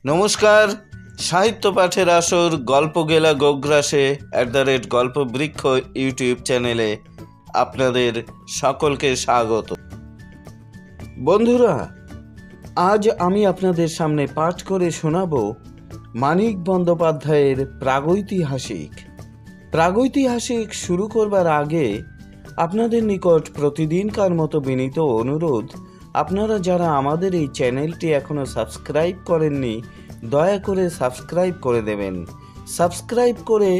নমস্কার। সাহিত্য পাঠের আসর গল্প গেলা গোগ্রাসে @গল্পবৃক্ষ ইউটিউব চ্যানেলে আপনাদের সকলকে স্বাগত। বন্ধুরা, আজ আমি আপনাদের সামনে পাঠ করে শোনাব মানিক বন্দ্যোপাধ্যায়ের প্রাগৈতিহাসিক শুরু করবার আগে আপনাদের নিকট প্রতিদিনকার মতো বিনীত অনুরোধ, আপনারা যারা আমাদের এই চ্যানেলটি এখনো সাবস্ক্রাইব করেননি, দয়া করে সাবস্ক্রাইব করে দেবেন। সাবস্ক্রাইব করে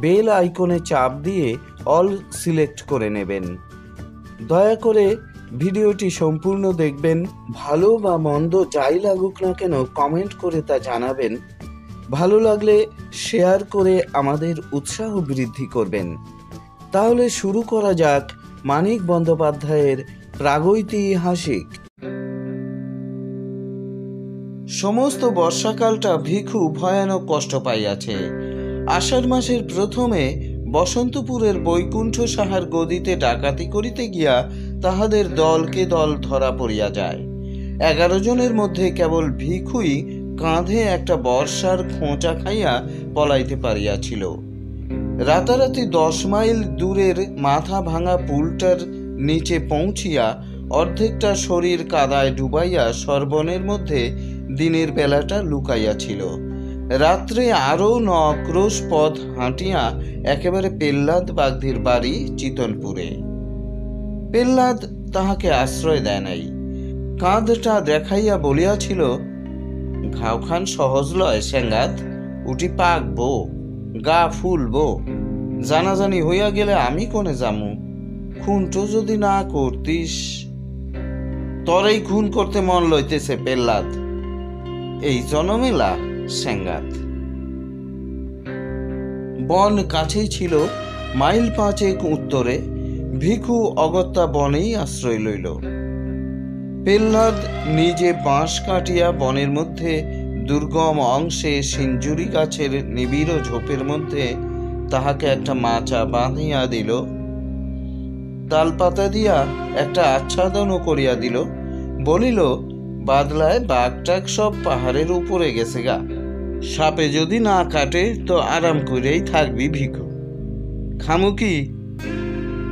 বেল আইকনে চাপ দিয়ে অল সিলেক্ট করে নেবেন। দয়া করে ভিডিওটি সম্পূর্ণ দেখবেন। ভালো বা মন্দ যাই লাগুক না কেন কমেন্ট করে তা জানাবেন। ভালো লাগলে শেয়ার করে আমাদের উৎসাহ বৃদ্ধি করবেন। তাহলে শুরু করা যাক মানিক বন্দ্যোপাধ্যায়ের প্রাগৈতিহাসিক। সমস্ত বর্ষাকালটা ভিখু ভয়ানক কষ্ট পাইয়াছে। আষাঢ় মাসের প্রথমে বসন্তপুরের বৈকুণ্ঠ সাহার গদিতে ডাকাতি করিতে গিয়া তাহাদের দলকে দল ধরা পড়িয়া যায়। 11 জনের মধ্যে কেবল ভিখুই কাঁধে একটা বর্ষার খোঁচা খাইয়া পলাইতে পারিয়াছিল। রাতারাতি 10 মাইল দূরের মাথা ভাঙা পুলটার নিচে পৌঁছিয়া অর্ধেকটা শরীর কাদায় ডুবাইয়া সর্বনের মধ্যে দিনের বেলাটা লুকাইয়াছিল। রাত্রে আরও 9 ক্রোশ পথ হাঁটিয়া একেবারে পেল্লাদ বাগধির বাড়ি চিতনপুরে। পেল্লাদ তাহাকে আশ্রয় দেয় নাই। কাঁধটা দেখাইয়া বলিয়াছিল, ঘাওখান সহজ লয় সেঙ্গাত, উঠি পাকবো, গা ফুলবো, জানাজানি হইয়া গেলে আমি কোনে যামু, খুনটো যদি না করতিস। তরেই খুন করতে মন লইতেছে পেল্লাদ, এই জনমেলা সেঙ্গাত। বন কাছেই ছিল, মাইল 5 উত্তরে। ভিখু অগত্যা বনেই আশ্রয় লইল। পেল্লাদ নিজে বাঁশ কাটিয়া বনের মধ্যে দুর্গম অংশে সিঞ্জুরি গাছের নিবিড় ঝোপের মধ্যে তাহাকে একটা মাচা বাঁধিয়া দিল। তালপাতা দিয়া একটা আচ্ছাদনও করিয়া দিল। বলিল, বাদলায় বাঘটাক সব পাহাড়ের উপরে গেছে গা, সাপে যদি না কাটে তো আরাম করেই থাকবি ভিখু। খামু কি?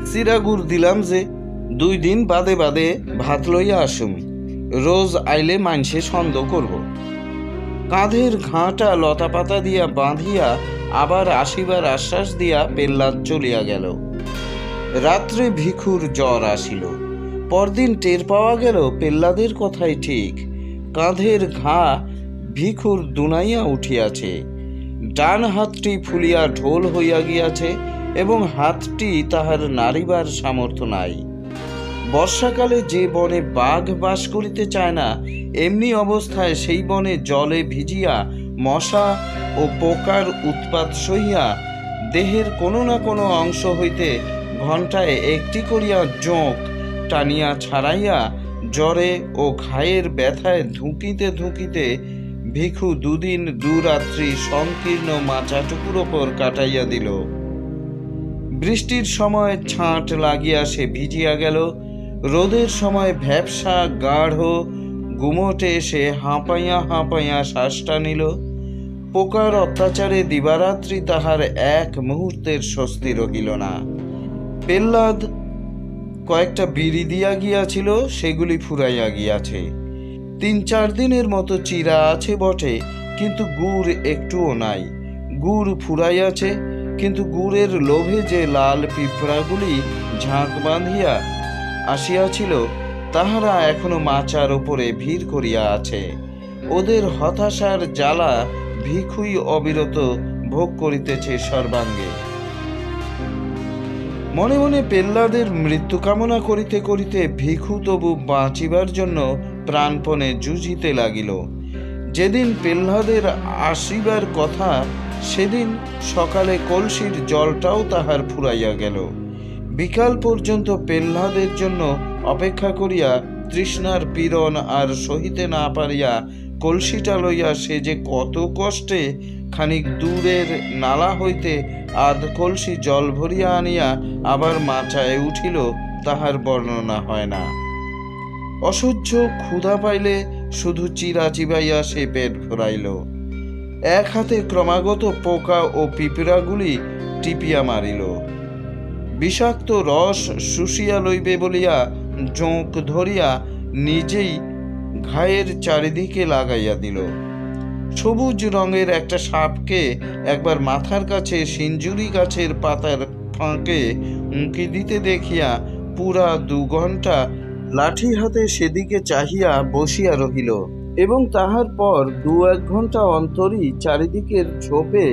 চিরাগুড় দিলাম যে 2 দিন বাদে বাদে ভাত লইয়া আসুম, রোজ আইলে মানসে সন্দেহ করব। কাঁধের ঘাঁটা লতা পাতা দিয়া বাঁধিয়া আবার আসিবার আশ্বাস দিয়া পেল্লাদ চলিয়া গেল। রাত্রে ভিখুর জ্বর আসিল। পরদিন টের পাওয়া গেল পেল্লাদের কথাই ঠিক। কাঁধের ঘা ভিখুর দুনাইয়া উঠিয়াছে, ডান হাতটি ফুলিয়া ঢোল হইয়া গিয়াছে এবং হাতটি তাহার নাড়িবার সামর্থ্য নাই। বর্ষাকালে যে বনে বাঘ বাস করিতে চায় না, এমনি অবস্থায় সেই বনে জলে ভিজিয়া মশা ও পোকার উৎপাত সহিয়া দেহের কোনো না কোনো অংশ হইতে ঘণ্টায় একটি করিয়া জোঁক টানিয়া ছাড়াইয়া জ্বরে ও ঘায়ের ব্যথায় ধুঁকিতে ধুঁকিতে ভিখু 2 দিন 2 রাত্রি সংকীর্ণ মাচাটুকুর ওপর কাটাইয়া দিল। বৃষ্টির সময় ছাঁট লাগিয়া সে ভিজিয়া গেল। রোদের সময় ভ্যাপসা গাঢ় গুমটে সে হাঁপাইয়া হাঁপাইয়া শ্বাস টানিল। পোকার অত্যাচারে দিবারাত্রি তাহার এক মুহূর্তের স্বস্তি রহিল না। পেল্লাদ কয়েকটা বিড়ি দিয়া গিয়াছিল, সেগুলি ফুরাইয়া গিয়াছে। 3-4 দিনের মতো চিরা আছে বটে, কিন্তু গুড় একটুও নাই। গুড় ফুরাইয়াছে, কিন্তু গুড়ের লোভে যে লাল পিঁপড়াগুলি ঝাঁক বাঁধিয়া আসিয়াছিল তাহারা এখনো মাচার ওপরে ভিড় করিয়া আছে। ওদের হতাশার জ্বালা ভিখুই অবিরত ভোগ করিতেছে সর্বাঙ্গে। মনে মনে পেল্লাদের মৃত্যু কামনা করিতে করিতে ভিখু তবু বাঁচিবার জন্য প্রাণপণে যুঝিতে লাগিল। যেদিন পেল্লাদের আসিবার কথা সেদিন সকালে কলসির জলটাও তাহার ফুরাইয়া গেল। বিকাল পর্যন্ত পেল্লাদের জন্য অপেক্ষা করিয়া তৃষ্ণার পীড়ন আর সহিতে না পারিয়া কলসিটা লইয়া সে যে কত কষ্টে খানিক দূরের নালা হইতে আধ কলসি জল ভরিয়া আনিয়া আবার মাচায় উঠিল, তাহার বর্ণনা হয় না। অসহ্য ক্ষুধা পাইলে শুধু চিরা চিবাইয়া সে পেট ভরাইল। এক হাতে ক্রমাগত পোকা ও পিঁপড়াগুলি টিপিয়া মারিল। বিষাক্ত রস শুষিয়া লইবে বলিয়া জোঁক ধরিয়া নিজেই ঘায়ের চারিদিকে লাগাইয়া দিল। সবুজ রঙের একটা সাপকে একবার মাথার কাছে সিঞ্জুরি গাছের পাতার ফাঁকে উঁকি দিতে দেখিয়া পুরা 2 ঘণ্টা লাঠি হাতে সেদিকে চাহিয়া বসিয়া রহিল, এবং তাহার পর 2-1 ঘণ্টা অন্তরই চারিদিকের ঝোপে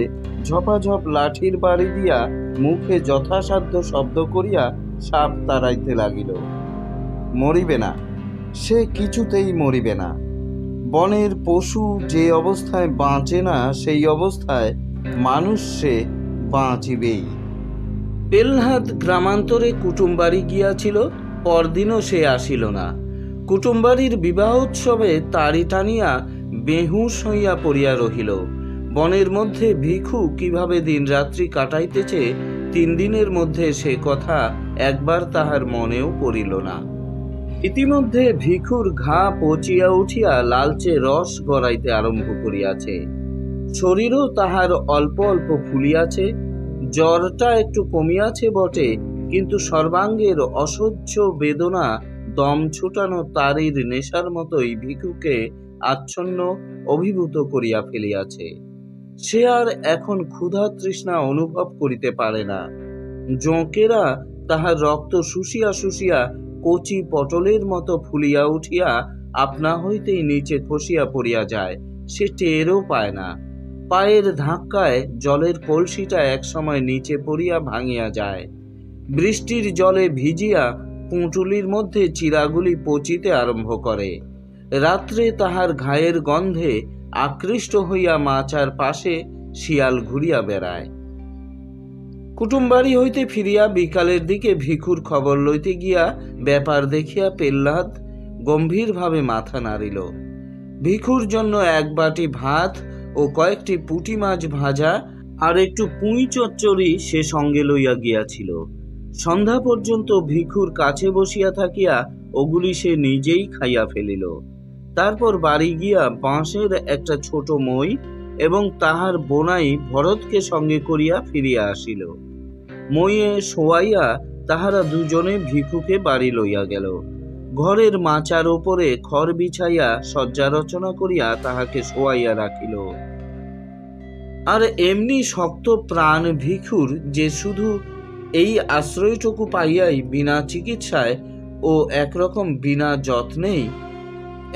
ঝপাঝপ লাঠির বাড়ি দিয়া মুখে যথাসাধ্য শব্দ করিয়া সাপ তাড়াইতে লাগিল। মরিবে না, সে কিছুতেই মরিবে না। বনের পশু যে অবস্থায় বাঁচে না, সেই অবস্থায় মানুষ সে বাঁচিবেই। পেলহাদ গ্রামান্তরে কুটুমবাড়ি গিয়াছিল, পরদিনও সে আসিল না। কুটুমবাড়ির বিবাহ উৎসবে তাড়ি টানিয়া বেহুশ হইয়া পড়িয়া রহিল। বনের মধ্যে ভিখু কিভাবে দিনরাত্রি কাটাইতেছে 3 দিনের মধ্যে সে কথা একবার তাহার মনেও পড়িল না। ইতিমধ্যে ভিখুর ঘা পচিয়া উঠিয়া লালচে রস গড়াইতে আরম্ভ করিয়াছে। শরীরও তাহার অল্প অল্প ফুলিয়াছে। জ্বরটা একটু কমিয়াছে বটে, কিন্তু সর্বাঙ্গের অসহ্য বেদনা দম ছুটানো তারির নেশার মতোই ভিখুকে আচ্ছন্ন অভিভূত করিয়া ফেলিয়াছে। সে আর এখন ক্ষুধা তৃষ্ণা অনুভব করিতে পারে না। জোঁকেরা তাহার রক্ত শুষিয়া শুষিয়া কচি পটলের মতো ফুলিয়া উঠিয়া আপনা হইতেই নিচে খসিয়া পড়িয়া যায়, সে টেরও পায় না। পায়ের ধাক্কায় জলের কলসিটা একসময় নিচে পড়িয়া ভাঙিয়া যায়। বৃষ্টির জলে ভিজিয়া পুঁটুলির মধ্যে চিরাগুলি পচিতে আরম্ভ করে। রাত্রে তাহার ঘায়ের গন্ধে আকৃষ্ট হইয়া মাচার পাশে শিয়াল ঘুরিয়া বেড়ায়। কুটুমবাড়ি হইতে ফিরিয়া বিকালের দিকে ভিখুর খবর লইতে গিয়া ব্যাপার দেখিয়া পেহ্লাদ গম্ভীরভাবে মাথা নাড়িল। ভিখুর জন্য 1 বাটি ভাত ও কয়েকটি পুঁটি মাছ ভাজা আর একটু পুঁই চচ্চড়ি সে সঙ্গে লইয়া গিয়াছিল। সন্ধ্যা পর্যন্ত ভিখুর কাছে বসিয়া থাকিয়া ওগুলি সে নিজেই খাইয়া ফেলিল। তারপর বাড়ি গিয়া বাঁশের একটা ছোট মই এবং তাহার বোনাই ভরতকে সঙ্গে করিয়া ফিরিয়া আসিল। মইয়ে শোয়াইয়া তাহারা দুজনে ভিখুকে বাড়ি লইয়া গেল। ঘরের মাচার ওপরে খড় বিছাইয়া শয্যা রচনা করিয়া তাহাকে শোয়াইয়া রাখিল। আর এমনি শক্ত প্রাণ ভিখুর যে শুধু এই আশ্রয়টুকু পাইয়াই বিনা চিকিৎসায় ও একরকম বিনা যত্নেই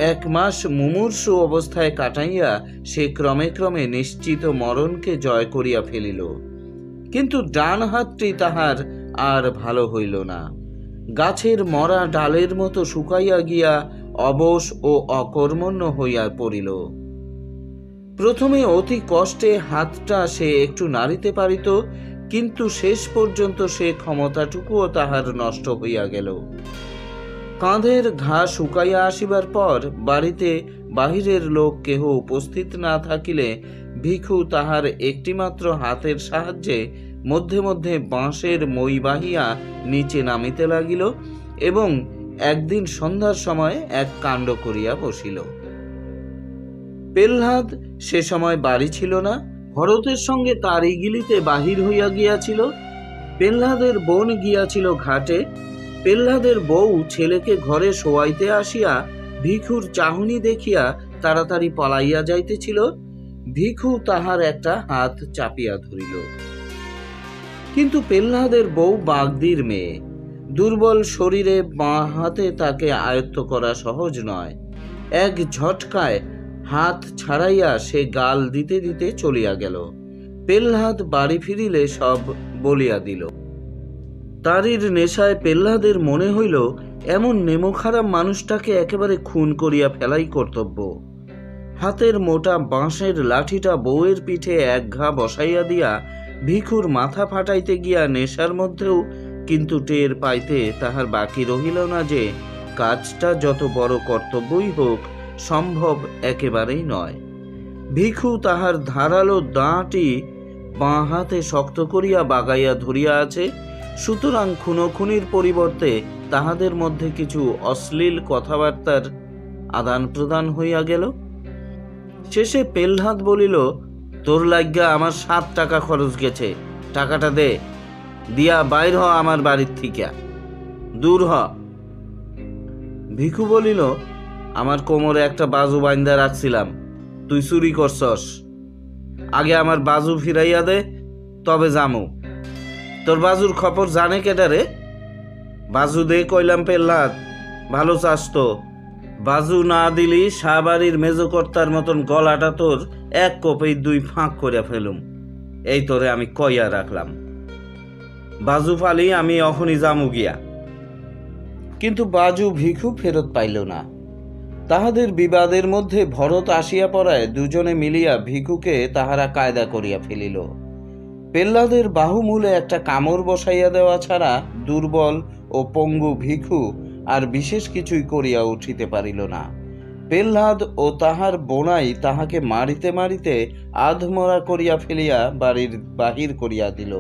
1 মাস মুমূর্ষু অবস্থায় কাটাইয়া সে ক্রমে ক্রমে নিশ্চিত মরণকে জয় করিয়া ফেলিল। কিন্তু ডান হাতটি তাহার আর ভালো হইল না। গাছের মরা ডালের মতো শুকাইয়া গিয়া অবশ ও অকর্মণ্য হইয়া পড়িল। প্রথমে অতি কষ্টে হাতটা সে একটু নাড়িতে পারিত, কিন্তু শেষ পর্যন্ত সে ক্ষমতাটুকুও তাহার নষ্ট হইয়া গেল। কাঁধের ঘা শুকাইয়া আসিবার পর বাড়িতে বাহিরের লোক কেহ উপস্থিত না থাকিলে ভিখু তাহার একটিমাত্র হাতের সাহায্যে মধ্যে মধ্যে বাঁশের মই বাহিয়া নিচে নামিতে লাগিল এবং একদিন সন্ধ্যার সময় এক কাণ্ড করিয়া বসিল। পেহ্লাদ সে সময় বাড়ি ছিল না, ভরতের সঙ্গে তারি গিলিতে বাহির হইয়া গিয়াছিল। পেহ্লাদের বোন গিয়াছিল ঘাটে। পেহ্লাদের বউ ছেলেকে ঘরে শোয়াইতে আসিয়া ভিখুর চাহনি দেখিয়া তাড়াতাড়ি পালাইয়া যাইতেছিল। ভিখু তাহার একটা হাত চাপিয়া ধরিল, কিন্তু পেহ্লাদের বউ বাগদির মেয়ে, দুর্বল শরীরে বাঁ হাতে তাকে আয়ত্ত করা সহজ নয়। এক ঝটকায় হাত ছাড়াইয়া সে গাল দিতে দিতে চলিয়া গেল। পেহ্লাদ বাড়ি ফিরিলে সব বলিয়া দিল। তারির নেশায় পেহ্লাদের মনে হইল এমন নেমোখারাপ মানুষটাকে একেবারে খুন করিয়া ফেলাই কর্তব্য। হাতের মোটা বাঁশের লাঠিটা বউয়ের পিঠে 1 ঘা বসাইয়া দিয়া ভিখুর মাথা ফাটাইতে গিয়া নেশার মধ্যেও কিন্তু টের পাইতে তাহার বাকি রহিল না যে কাজটা যত বড় কর্তব্যই হোক সম্ভব একেবারেই নয়। ভিখু তাহার ধারালো দাঁটি বাঁ হাতে শক্ত করিয়া বাগাইয়া ধরিয়া আছে, সুতরাং খুনোখুনির পরিবর্তে তাহাদের মধ্যে কিছু অশ্লীল কথাবার্তার আদান প্রদান হইয়া গেল। শেষে পেলহাদ বলিল, তোর লাগিয়া আমার 7 টাকা খরচ গেছে, টাকাটা দে, দিয়া বাইর হ আমার বাড়ির থিকা, দূর হ। ভিখু বলিল, আমার কোমরে একটা বাজু বাইন্দা রাখছিলাম, তুই চুরি করছস, আগে আমার বাজু ফিরাইয়া দে, তবে জামু। তোর বাজুর খবর জানে কেটারে? বাজু দে কইলাম পেলহাদ, ভালো চাস তো। বাজু না দিলি শাহবাড়ির মেজকর্তার মতন গলাটা তোর 1 কোপেই 2 ফাঁক করে ফেলুম, এই তোরে আমি কইয়া রাখলাম। বাজু ফালি আমি এখনই জামু গিয়া। কিন্তু বাজু ভিখু ফেরত পাইল না। তাহাদের বিবাদের মধ্যে ভরত আসিয়া পড়ায় দুজনে মিলিয়া ভিখুকে তাহারা কায়দা করিয়া ফেলিল। পেল্লাদের বাহুমূলে একটা কামড় বসাইয়া দেওয়া ছাড়া দুর্বল ও পঙ্গু ভিখু আর বিশেষ কিছুই করিয়া উঠিতে পারিল না। পেল্লাদ ও তাহার বোনাই তাহাকে মারিতে মারিতে আধমরা করিয়া ফেলিয়া বাড়ির বাহির করিয়া দিল।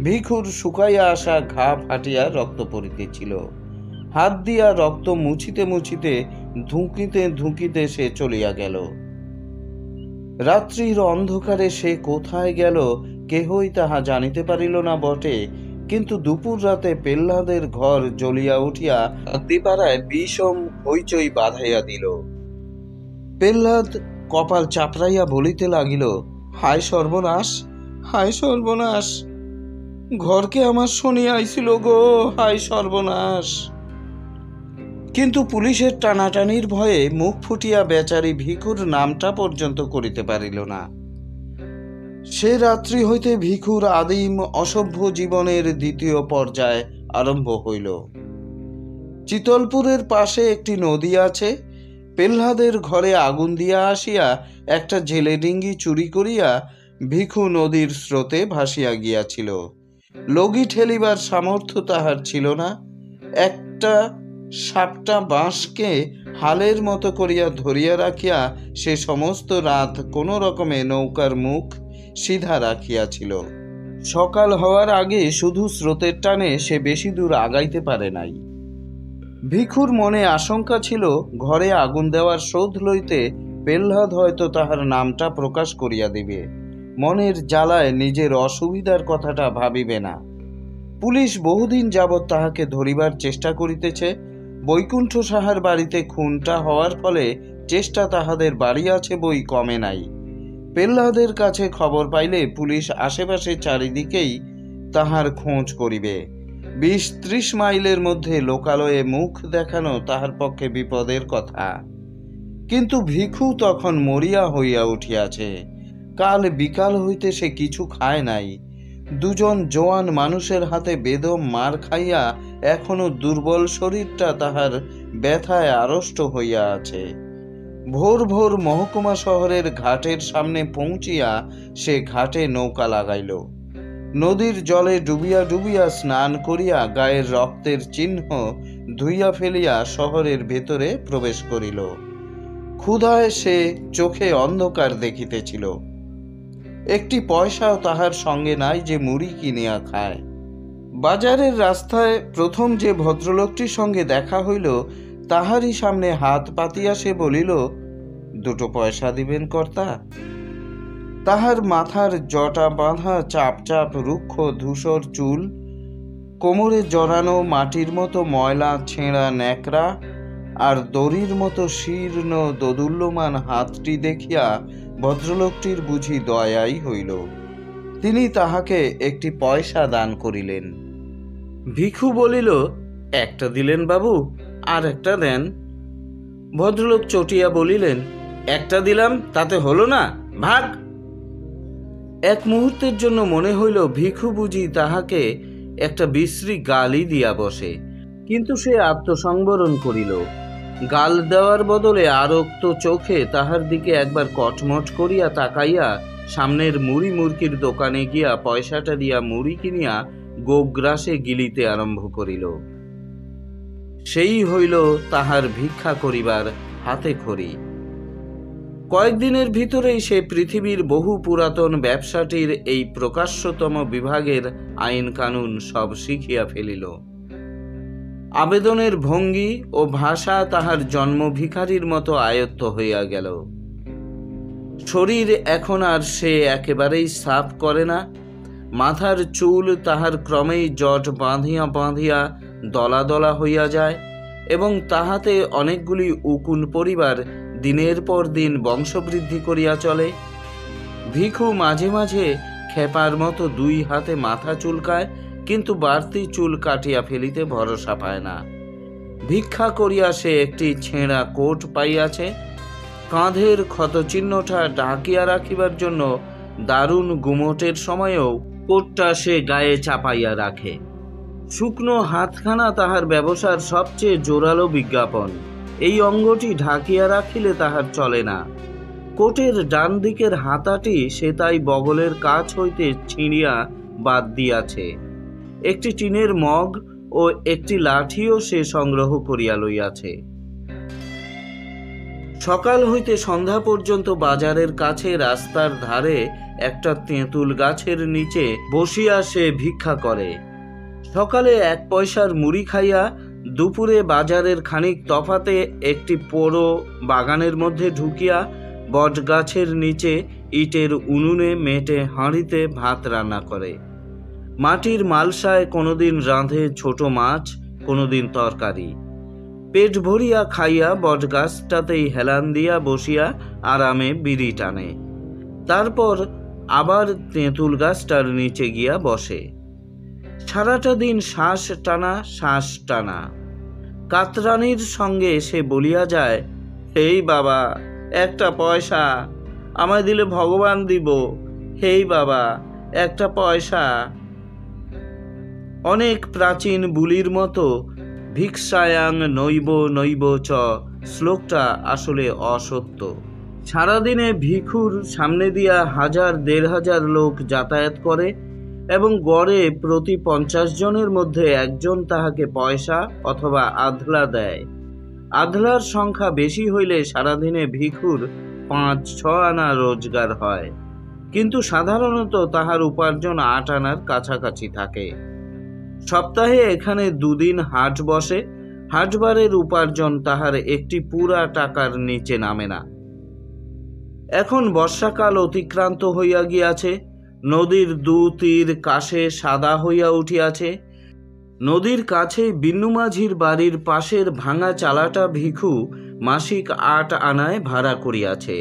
ভিখুর শুকাইয়া আসা ঘা ফাটিয়া রক্ত পড়িতেছিল। হাত দিয়া রক্ত মুছিতে মুছিতে ধুঁকিতে ধুঁকিতে সে চলিয়া গেল। রাত্রির অন্ধকারে সে কোথায় গেল কেহই তাহা জানিতে পারিল না বটে, কিন্তু দুপুর রাতে পেল্লাদের ঘর জ্বলিয়া উঠিয়া দিপাড়ায় বিষম হইচই বাঁধাইয়া দিল। পেল্লাদ কপাল চাপড়াইয়া বলিতে লাগিল, হায় সর্বনাশ, হায় সর্বনাশ, ঘরকে আমার শুনিয়া আইছিল গো, হায় সর্বনাশ। কিন্তু পুলিশের টানাটানির ভয়ে মুখ ফুটিয়া বেচারি ভিখুর নামটা পর্যন্ত করিতে পারিল না। সে রাত্রি হইতে ভিখুর আদিম অসভ্য জীবনের দ্বিতীয় পর্যায় আরম্ভ হইল। চিতলপুরের পাশে একটি নদী আছে। পেল্লাদের ঘরে আগুন দিয়া আসিয়া একটা জেলে ডিঙ্গি চুরি করিয়া ভিখু নদীর স্রোতে ভাসিয়া গিয়াছিল। লগি ঠেলিবার সামর্থ্য তাহার ছিল না। একটা সাপটা বাঁশকে হালের মতো করিয়া ধরিয়া রাখিয়া সে সমস্ত রাত কোনো রকমে নৌকার মুখ সিধা রাখিয়াছিল। সকাল হওয়ার আগে শুধু স্রোতের টানে সে বেশি দূর আগাইতে পারে নাই। ভিখুর মনে আশঙ্কা ছিল, ঘরে আগুন দেওয়ার শোধ লইতে পেল্লাদ হয়তো তাহার নামটা প্রকাশ করিয়া দিবে। মনের জ্বালায় নিজের অসুবিধার কথাটা ভাবিবে না। পুলিশ বহুদিন যাবৎ তাহাকে ধরিবার চেষ্টা করিতেছে। বৈকুণ্ঠ সাহার বাড়িতে খুনটা হওয়ার ফলে চেষ্টা তাহাদের বাড়ি আছে বই কমে নাই। পেল্লাদের কাছে খবর পাইলে পুলিশ আশেপাশে চারিদিকেই তাহার খোঁজ করিবে। 20-30 মাইলের মধ্যে লোকালয়ে মুখ দেখানো তাহার পক্ষে বিপদের কথা। কিন্তু ভিখু তখন মরিয়া হইয়া উঠিয়াছে। কাল বিকাল হইতে সে কিছু খায় নাই। দুজন জোয়ান মানুষের হাতে বেদম মার খাইয়া এখনো দুর্বল শরীরটা তাহার ব্যথায় আড়ষ্ট হইয়া আছে। ভোর ভোর মহকুমা শহরের ঘাটের সামনে পৌঁছিয়া সে ঘাটে নৌকা লাগাইল। নদীর জলে ডুবিয়া ডুবিয়া স্নান করিয়া গায়ের রক্তের চিহ্ন ধুইয়া ফেলিয়া শহরের ভেতরে প্রবেশ করিল। ক্ষুধায় সে চোখে অন্ধকার দেখিতেছিল। একটি পয়সাও তাহার সঙ্গে নাই যে মুড়ি কিনিয়া খায়। বাজারের রাস্তায় প্রথম যে ভদ্রলোকটির সঙ্গে দেখা হইল তাহারই সামনে হাত পাতিয়া সে বলিল, 2 পয়সা দিবেন কর্তা? তাহার মাথার জটা বাঁধা চাপ চাপ রুক্ষ ধূসর চুল, কোমরে জড়ানো মাটির মতো ময়লা ছেঁড়া ন্যাকড়া আর দড়ির মতো শীর্ণ দোদুল্যমান হাতটি দেখিয়া ভদ্রলোকটির বুঝি দয়াই হইল। তিনি তাহাকে একটি পয়সা দান করিলেন। ভিখু বলিল, 1টা দিলেন বাবু, আর 1টা দেন। ভদ্রলোক চটিয়া বলিলেন, 1টা দিলাম তাতে হলো না, ভাগ। এক মুহূর্তের জন্য মনে হইল ভিখু বুঝি তাহাকে একটা বিশ্রী গালি দিয়া বসে, কিন্তু সে আত্মসংবরণ করিল। গাল দেওয়ার বদলে আরক্ত চোখে তাহার দিকে একবার কটমট করিয়া তাকাইয়া সামনের মুড়ি মুরকির দোকানে গিয়া পয়সাটা দিয়া মুড়ি কিনিয়া গোগ্রাসে গিলিতে আরম্ভ করিল। সেই হইল তাহার ভিক্ষা করিবার হাতে খড়ি। কয়েকদিনের ভিতরেই সে পৃথিবীর বহু পুরাতন ব্যবসাটির এই প্রকাশ্যতম বিভাগের আইন কানুন সব শিখিয়া ফেলিল। আবেদনের ভঙ্গি ও ভাষা তাহার জন্ম ভিখারির মতো আয়ত্ত হইয়া গেল। শরীর এখন আর সে একেবারেই সাফ করে না। মাথার চুল তাহার ক্রমেই জট বাঁধিয়া বাঁধিয়া দলা দলা হইয়া যায় এবং তাহাতে অনেকগুলি উকুন পরিবার দিনের পর দিন বংশবৃদ্ধি করিয়া চলে। ভিখু মাঝে মাঝে খেপার মতো দুই হাতে মাথা চুলকায়, কিন্তু বাড়তি চুল কাটিয়া ফেলিতে ভরসা পায় না। ভিক্ষা করিয়া সে একটি ছেঁড়া কোট পাইয়াছে। কাঁধের ক্ষতচিহ্নটা ঢাকিয়া রাখিবার জন্য দারুণ গুমোটের সময়েও কোটটা সে গায়ে চাপাইয়া রাখে। শুকনো হাতখানা তাহার ব্যবসার সবচেয়ে জোরালো বিজ্ঞাপন। এই অঙ্গটি ঢাকিয়া রাখিলে তাহার চলে না। কোটের ডান দিকের হাতাটি সে তাই বগলের কাছ হইতে ছিঁড়িয়া বাদ দিয়াছে। একটি টিনের মগ ও একটি লাঠিও সে সংগ্রহ করিয়া লইয়াছে। সকাল হইতে সন্ধ্যা পর্যন্ত বাজারের কাছে রাস্তার ধারে একটা তেঁতুল গাছের নিচে বসিয়া সে ভিক্ষা করে। সকালে 1 পয়সার মুড়ি খাইয়া দুপুরে বাজারের খানিক তফাতে একটি পোড়ো বাগানের মধ্যে ঢুকিয়া বট গাছের নিচে ইটের উনুনে মেটে হাঁড়িতে ভাত রান্না করে। মাটির মালসায় কোনোদিন রাঁধে ছোট মাছ, কোনোদিন তরকারি। পেট ভরিয়া খাইয়া বটগাছটাতেই হেলান দিয়া বসিয়া আরামে বিড়ি টানে। তারপর আবার তেঁতুল গাছটার নিচে গিয়া বসে। সারাটা দিন শ্বাস টানা শ্বাস টানা। কাতরানির সঙ্গে সে বলিয়া যায়, হেই বাবা, একটা পয়সা আমায় দিলে ভগবান দিব। হেই বাবা, একটা পয়সা। অনেক প্রাচীন বুলির মতো ভিক্ষায়াং নৈব নৈব চ শ্লোকটা আসলে অসত্য। সারাদিনে ভিখুর সামনে দিয়া 1000-1500 লোক যাতায়াত করে এবং গড়ে প্রতি 50 জনের মধ্যে একজন তাহাকে পয়সা অথবা আধলা দেয়। আধলার সংখ্যা বেশি হইলে সারাদিনে ভিখুর 5-6 আনা রোজগার হয়, কিন্তু সাধারণত তাহার উপার্জন 8 আনার কাছাকাছি থাকে। সপ্তাহে এখানে 2 দিন হাট বসে। হাটবারের উপার্জন তাহার একটি পুরা টাকার নিচে নামে না। এখন বর্ষাকাল অতিক্রান্ত হইয়া গিয়াছে। নদীর 2 তীর কাশে সাদা হইয়া উঠিয়াছে। নদীর কাছে বিন্নু মাঝির বাড়ির পাশের ভাঙা চালাটা ভিখু মাসিক 8 আনায় ভাড়া করিয়াছে।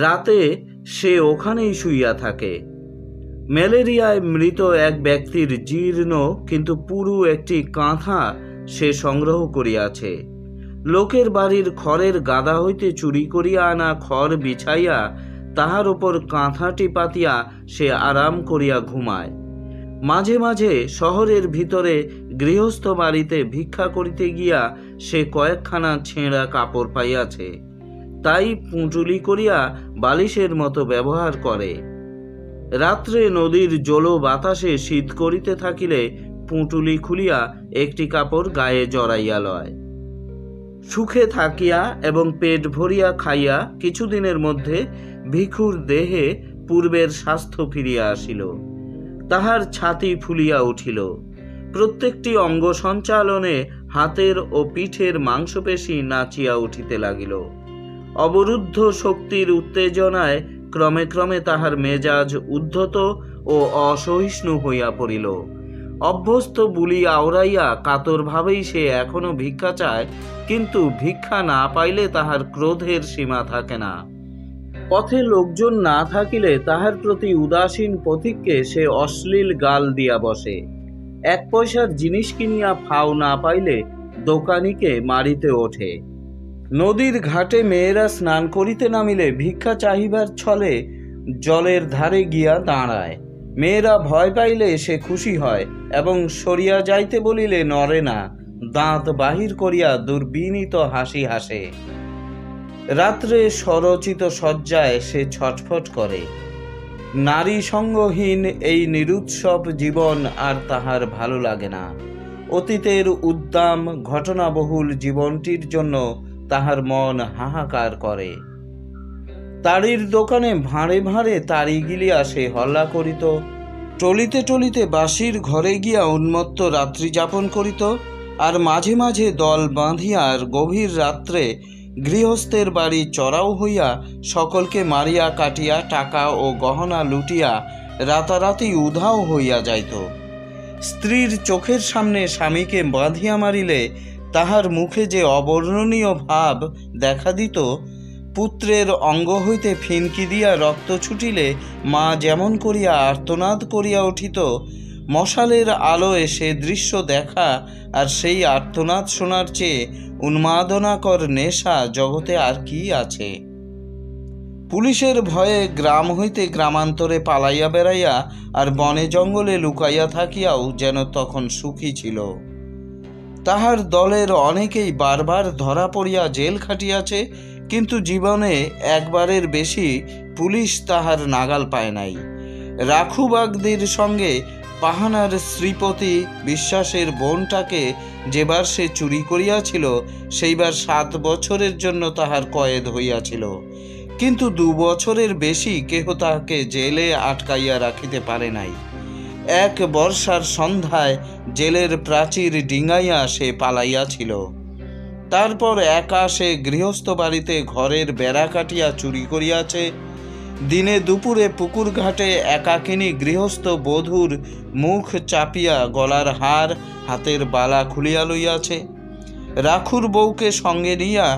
রাতে সে ওখানেই শুইয়া থাকে। ম্যালেরিয়ায় মৃত এক ব্যক্তির জীর্ণ কিন্তু পুরু একটি কাঁথা সে সংগ্রহ করিয়াছে। লোকের বাড়ির খড়ের গাদা হইতে চুরি করিয়া আনা খড় বিছাইয়া তাহার উপর কাঁথাটি পাতিয়া সে আরাম করিয়া ঘুমায়। মাঝে মাঝে শহরের ভিতরে গৃহস্থ বাড়িতে ভিক্ষা করিতে গিয়া সে কয়েকখানা ছেঁড়া কাপড় পাইয়াছে, তাই পুঁটুলি করিয়া বালিশের মতো ব্যবহার করে। রাত্রে নদীর জলো বাতাসে শীত করিতে থাকিলে পুঁটুলি খুলিয়া একটি কাপড় গায়ে জড়াইয়া লয়। সুখে থাকিয়া এবং পেট ভরিয়া খাইয়া কিছুদিনের মধ্যে ভিখুর দেহে পূর্বের স্বাস্থ্য ফিরিয়া আসিল। তাহার ছাতি ফুলিয়া উঠিল। প্রত্যেকটি অঙ্গ সঞ্চালনে হাতের ও পিঠের মাংসপেশি নাচিয়া উঠিতে লাগিল। অবরুদ্ধ শক্তির উত্তেজনায় ক্রমে ক্রমে তাহার মেজাজ উদ্ধত ও অসহিষ্ণু হইয়া পড়িল। অভ্যস্ত বুলি আওড়াইয়া কাতর ভাবেই সে এখনো ভিক্ষা চায়, কিন্তু ভিক্ষা না পাইলে তাহার ক্রোধের সীমা থাকে না। পথে লোকজন না থাকিলে তাহার প্রতি উদাসীন পথিককে সে অশ্লীল গাল দিয়া বসে। 1 পয়সার জিনিস কিনিয়া ফাও না পাইলে দোকানিকে মারিতে ওঠে। নদীর ঘাটে মেয়েরা স্নান করিতে নামিলে ভিক্ষা চাহিবার ছলে জলের ধারে গিয়া দাঁড়ায়। মেয়েরা ভয় পাইলে সে খুশি হয় এবং সরিয়া যাইতে বলিলে নড়ে না, দাঁত বাহির করিয়া দুর্বিনীত হাসি হাসে। রাত্রে স্বরচিত শয্যায় সে ছটফট করে। নারী সঙ্গহীন এই নিরুৎসব জীবন আর তাহার ভালো লাগে না। অতীতের উদ্দাম ঘটনাবহুল জীবনটির জন্য তাহার মন হাহাকার করে। তাড়ির দোকানে ভাঁড়ে ভাঁড়ে তাড়ি গিলিয়া সে হল্লা করিত। টলিতে টলিতে বাসির ঘরে গিয়া উন্মত্ত রাত্রি যাপন করিত আর মাঝে মাঝে দল বাঁধিয়া গভীর রাত্রে গৃহস্থের বাড়ি চড়াও হইয়া সকলকে মারিয়া কাটিয়া টাকা ও গহনা লুটিয়া রাতারাতি উধাও হইয়া যাইত। স্ত্রীর চোখের সামনে স্বামীকে বাঁধিয়া মারিলে তাহার মুখে যে অবর্ণনীয় ভাব দেখা দিত, পুত্রের অঙ্গ হইতে ফিনকি দিয়া রক্ত ছুটিলে মা যেমন করিয়া আর্তনাদ করিয়া উঠিত, মশালের আলোয় সে দৃশ্য দেখা আর সেই আর্তনাদ শোনার চেয়ে উন্মাদনাকর নেশা জগতে আর কি আছে। পুলিশের ভয়ে গ্রাম হইতে গ্রামান্তরে পালাইয়া বেড়াইয়া আর বনে জঙ্গলে লুকাইয়া থাকিয়াও যেন তখন সুখী ছিল। তাহার দলের অনেকেই বারবার ধরা পড়িয়া জেল খাটিয়াছে, কিন্তু জীবনে একবারের বেশি পুলিশ তাহার নাগাল পায় নাই। রাখু বাগদির সঙ্গে পাহানার শ্রীপতি বিশ্বাসের বোনটাকে যেবার সে চুরি করিয়াছিল, সেইবার 7 বছরের জন্য তাহার কয়েদ হইয়াছিল, কিন্তু 2 বছরের বেশি কেহ তাহাকে জেলে আটকাইয়া রাখিতে পারে নাই। এক বর্ষার সন্ধ্যায় জেলের প্রাচীর ডিঙাইয়া সে পালাইয়াছিল। তারপর একা সে গৃহস্থ বাড়িতে ঘরের বেড়া কাটিয়া চুরি করিয়াছে। দিনে দুপুরে পুকুর ঘাটে একাকিনী গৃহস্থ বধূর মুখ চাপিয়া গলার হার হাতের বালা খুলিয়া লইয়াছে। রাখুর বউকে সঙ্গে নিয়া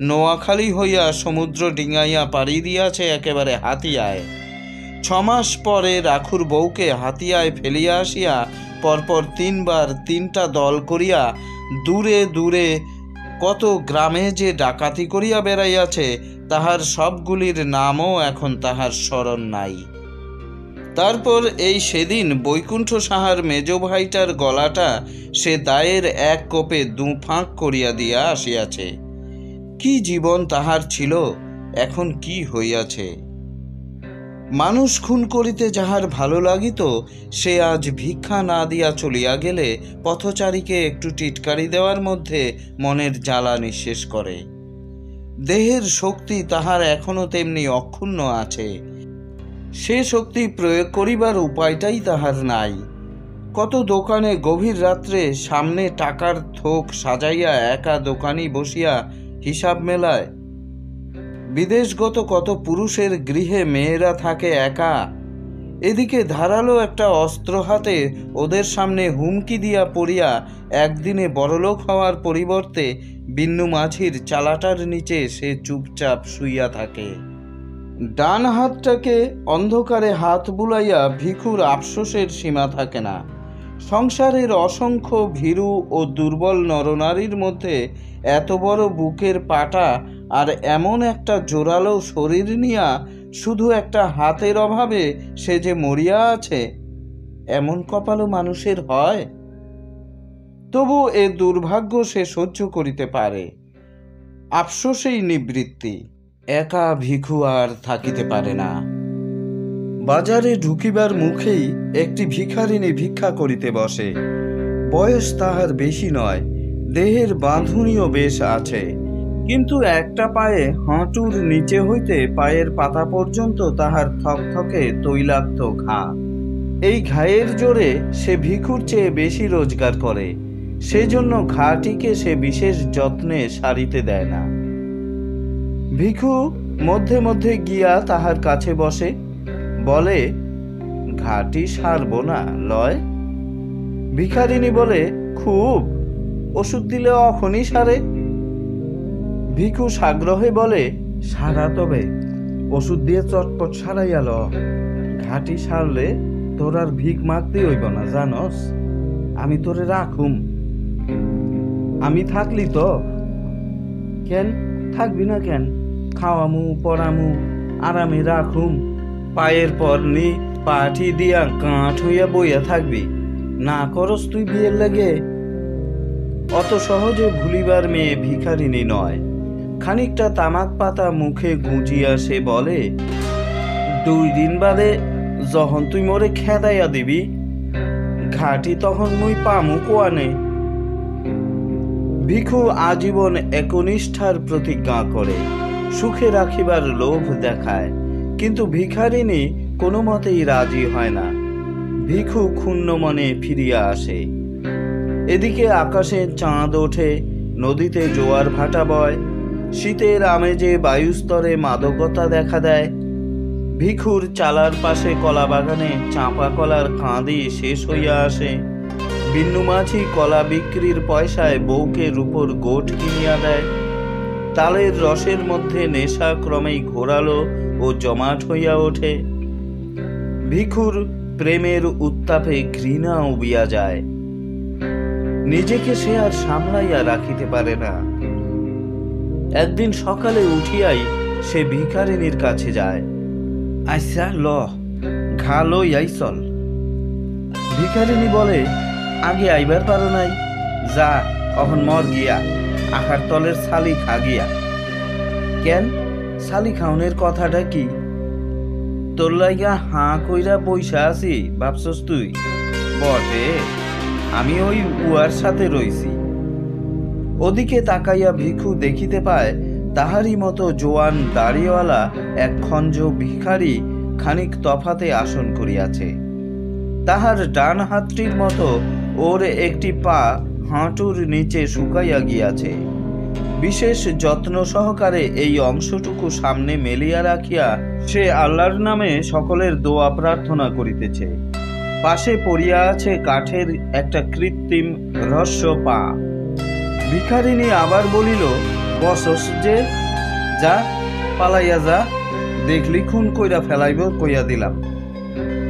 নোয়াখালী হইয়া সমুদ্র ডিঙাইয়া পাড়ি দিয়াছে একেবারে হাতিয়ায়। 6 মাস পরে রাখুর বউকে হাতিয়ায় ফেলিয়া আসিয়া পরপর 3 বার 3টা দল করিয়া দূরে দূরে কত গ্রামে যে ডাকাতি করিয়া বেড়াইয়াছে, তাহার সবগুলির নামও এখন তাহার স্মরণ নাই। তারপর এই সেদিন বৈকুণ্ঠ সাহার মেজ ভাইটার গলাটা সে দায়ের এক কোপে 2 ফাঁক করিয়া দিয়া আসিয়াছে। কি জীবন তাহার ছিল, এখন কি হইয়াছে। মানুষ খুন করিতে যাহার ভালো লাগিত, সে আজ ভিক্ষা না দিয়া চলিয়া গেলে পথচারীকে একটু টিটকারি দেওয়ার মধ্যে মনের জ্বালা নিঃশেষ করে। দেহের শক্তি তাহার এখনো তেমনি অক্ষুণ্ণ আছে, সে শক্তি প্রয়োগ করিবার উপায়টাই তাহার নাই। কত দোকানে গভীর রাত্রে সামনে টাকার থোক সাজাইয়া একা দোকানি বসিয়া হিসাব মেলায়। বিদেশগত কত পুরুষের গৃহে মেয়েরা থাকে একা। এদিকে ধারালো একটা অস্ত্র হাতে ওদের সামনে হুমকি দিয়া পড়িয়া একদিনে বড়লোক হওয়ার পরিবর্তে বিন্নু মাঝির চালাটার নিচে সে চুপচাপ শুইয়া থাকে। ডান হাতটাকে অন্ধকারে হাত বুলাইয়া ভিখুর আফসোসের সীমা থাকে না। সংসারের অসংখ্য ভীরু ও দুর্বল নরনারীর মধ্যে এত বড় বুকের পাটা আর এমন একটা জোরালো শরীর নিয়া শুধু একটা হাতের অভাবে সে যে মরিয়া আছে, এমন কপালও মানুষের হয়? তবু এ দুর্ভাগ্য সে সহ্য করিতে পারে। আফসোসেই নিবৃত্তি। একা ভিখু আর থাকিতে পারে না। বাজারে ঢুকিবার মুখেই একটি ভিখারিনী ভিক্ষা করিতে বসে। বয়স তাহার বেশি নয়, দেহের বাঁধুনিও বেশ আছে, কিন্তু একটা পায়ে হাঁটুর নিচে হইতে পায়ের পাতা পর্যন্ত তাহার থকথকে তৈলাক্ত ঘা। এই ঘায়ের জোরে সে ভিখুর চেয়ে বেশি রোজগার করে, সেজন্য ঘাটিকে সে বিশেষ যত্নে সারিতে দেয় না। ভিখু মধ্যে মধ্যে গিয়া তাহার কাছে বসে, বলে, ঘাটি সারব না লয়? ভিখারিনী বলে, খুব, ওষুধ দিলে অখনই সারে। ভিখু সাগ্রহে বলে, সারা তবে ওষুধ দিয়ে চটপট সারাইয়া ল। ঘাটি সারলে তোর আর ভিক মাগতে হইব না, জানস? আমি তোরে রাখুম। আমি থাকলি তো। কেন থাকবি না কেন? খাওয়ামু পরামু, আরামে রাখুম। পায়ের পর নি পাঠি দিয়া কাঠ হইয়া বইয়া থাকবি? না করস তুই বিয়ের লাগে? অত সহজে ভুলিবার মেয়ে ভিখারিনী নয়। খানিকটা তামাক পাতা মুখে গুঁজিয়া সে বলে, 2 দিন বাদে যখন তুই মোরে খেদাইয়া দিবি, ঘাটি তখন মুই পামু কোয়ানে। ভিখু আজীবন একনিষ্ঠার প্রতিজ্ঞা করে, সুখে রাখিবার লোভ দেখায়, কিন্তু ভিখারিনী কোনো মতেই রাজি হয় না। ভিখু ক্ষুণ্ণ মনে ফিরিয়া আসে। এদিকে আকাশে চাঁদ ওঠে, নদীতে জোয়ার ভাটা বয়, শীতের আমেজে বায়ুস্তরে মাদকতা দেখা দেয়। ভিখুর চালার পাশে কলা বাগানে চাঁপা কলার কাঁদি শেষ হইয়া আসে। বিন্নু মাঝি কলা বিক্রির পয়সায় বউকে রূপোর গোট কিনিয়া দেয়। তালের রসের মধ্যে নেশা ক্রমেই ঘোরালো ও জমাট হইয়া ওঠে। ভিখুর প্রেমের উত্তাপে ঘৃণা উবিয়া যায়। নিজেকে সে আর সামলাইয়া রাখিতে পারে না। একদিন সকালে উঠিয়াই সে ভিখারিনীর কাছে যায়। আচ্ছা ল, ঘা লইয়াই চল। ভিখারিনী বলে, আগে আইবার পারো নাই, যা অহন মর গিয়া, আখার তলের ছালি খা গিয়া। কেন, ছালি খাওনের কথাটা কি? তোর লাইগা হাঁ কইরা বইসা আছি ভাবছস তুই? বটে, আমি ওই উয়ার সাথে রইছি। ওদিকে তাকাইয়া ভিখু দেখিতে পায় তাহারই মতো জোয়ান দাড়িওয়ালা এক খঞ্জ ভিখারি খানিক তফাতে আসন করিয়াছে। তাহার ডান হাতটির মতো ওর একটি পা হাঁটুর নিচে শুকাইয়া গিয়াছে। বিশেষ যত্ন সহকারে এই অংশটুকু সামনে মেলিয়া রাখিয়া সে আল্লাহর নামে সকলের দোয়া প্রার্থনা করিতেছে। পাশে পড়িয়া আছে কাঠের একটা কৃত্রিম রহস্য পা। ভিখারিনী আবার বলিল, বসস যে, যা পালাইয়া যা, দেখলি খুন কইরা ফেলাইব কইয়া দিলাম।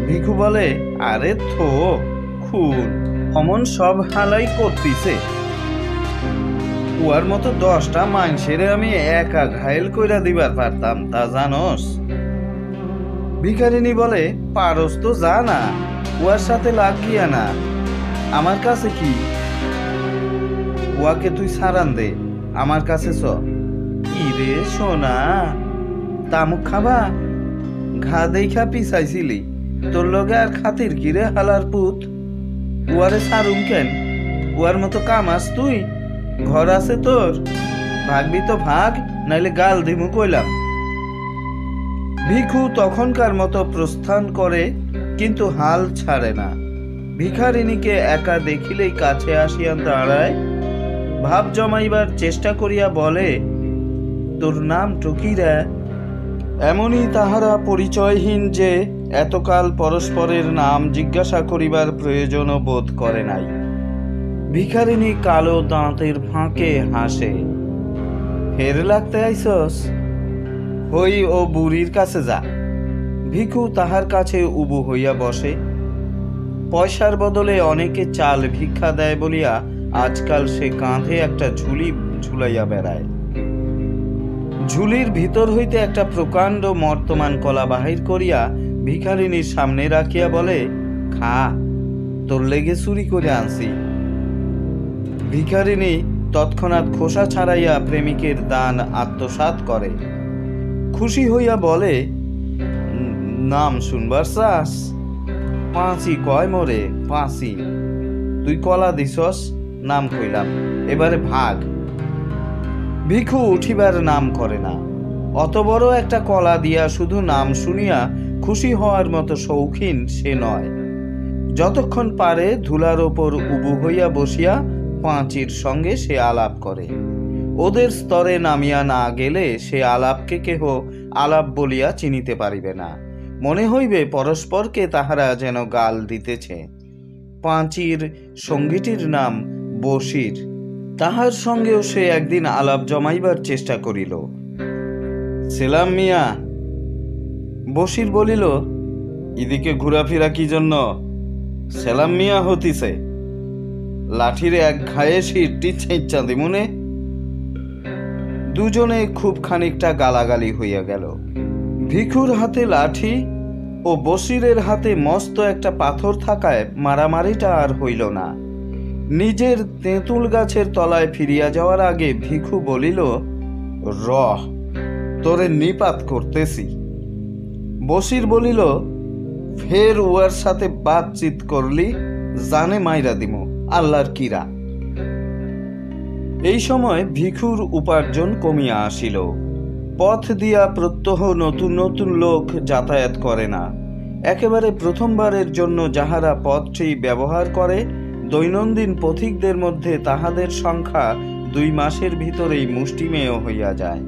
ভিখু বলে, আরে থো, খুন অমন সব হালাই করতিছে। উয়ার মতো 10টা মানুষের আমি একা ঘায়েল কইরা দিবার পারতাম, তা জানোস? ভিখারিনী বলে, পারস তো যা না, উয়ার সাথে লাগিয়া না, আমার কাছে কি? উয়াকে তুই সারান দে, আমার কাছে চ। ইরে সোনা, তামুক খাবা? ঘা দেখা পিছাইছিলি, তোর লগে আর খাতির কিরে হালার পুত? উয়ারে সারুম কেন? উয়ার মতো কামাস তুই? ঘর আছে তোর, ভাগবি তো ভাগ, নাইলে গাল দিমু কইলাম। ভিখু তখনকার মতো প্রস্থান করে, কিন্তু হাল ছাড়ে না। ভিখারিনীকে একা দেখিলেই কাছে আসিয়া দাঁড়ায়, ভাব জমাইবার চেষ্টা করিয়া বলে, তোর নাম টকিরা? এমনই তাহারা পরিচয়হীন যে এতকাল পরস্পরের নাম জিজ্ঞাসা করিবার প্রয়োজনও বোধ করে নাই। ভিখারিনী কালো দাঁতের ফাঁকে হাসে। ফের লাগতে আইসস? হই ও বুড়ির কাছে যা। ভিখু তাহার কাছে উবু হইয়া বসে। পয়সার বদলে অনেকে চাল ভিক্ষা দেয় বলিয়া আজকাল সে কাঁধে একটা ঝুলি ঝুলাইয়া বেড়ায়। ঝুলির ভিতর হইতে একটা প্রকাণ্ড মর্তমান কলা বাহির করিয়া ভিখারিনীর সামনে রাখিয়া বলে, খা, তোর লেগে চুরি করে আনছি। ভিখারিনী তৎক্ষণাৎ খোসা ছাড়াইয়া প্রেমিকের দান আত্মসাৎ করে। খুশি হইয়া বলে, নাম শুনবার চাস? পাঁচি কয় মোরে, পাঁচি। তুই কলা দিছস, নাম কইলাম, এবারে ভাগ। ভিখু উঠিবার নাম করে না। অত বড় একটা কলা দিয়া শুধু নাম শুনিয়া খুশি হওয়ার মতো শৌখিন সে নয়। যতক্ষণ পারে ধুলার ওপর উবু হইয়া বসিয়া পাঁচির সঙ্গে সে আলাপ করে। ওদের স্তরে নামিয়া না গেলে সে আলাপকে কেহ আলাপ বলিয়া চিনিতে পারিবে না, মনে হইবে পরস্পরকে তাহারা যেন গাল দিতেছে। পাঁচির সঙ্গীটির নাম বশির। তাহার সঙ্গেও সে একদিন আলাপ জমাইবার চেষ্টা করিল। সেলাম মিয়া। বশির বলিল, এদিকে ঘোরাফেরা কি জন্য? সেলাম মিয়া হতিছে, লাঠির এক ঘায়ে শিরটি ছেঁচা দিমুনে। দুজনে খুব খানিকটা গালাগালি হইয়া গেল। ভিখুর হাতে লাঠি ও বশিরের হাতে মস্ত একটা পাথর থাকায় মারামারিটা আর হইল না। নিজের তেঁতুল গাছের তলায় ফিরিয়া যাওয়ার আগে ভিখু বলিল, রহ, তোরে নিপাত করতেছি। বশির বলিল, ফের উয়ার সাথে বাতচিত করলি, জানে মাইরা দিমু, আল্লাহর কিরা। এই সময় ভিখুর উপার্জন কমিয়া আসিল। পথ দিয়া প্রত্যহ নতুন নতুন লোক যাতায়াত করে না। একেবারে প্রথমবারের জন্য যাহারা পথটি ব্যবহার করে, দৈনন্দিন পথিকদের মধ্যে তাহাদের সংখ্যা 2 মাসের ভিতরেই মুষ্টিমেয় হইয়া যায়।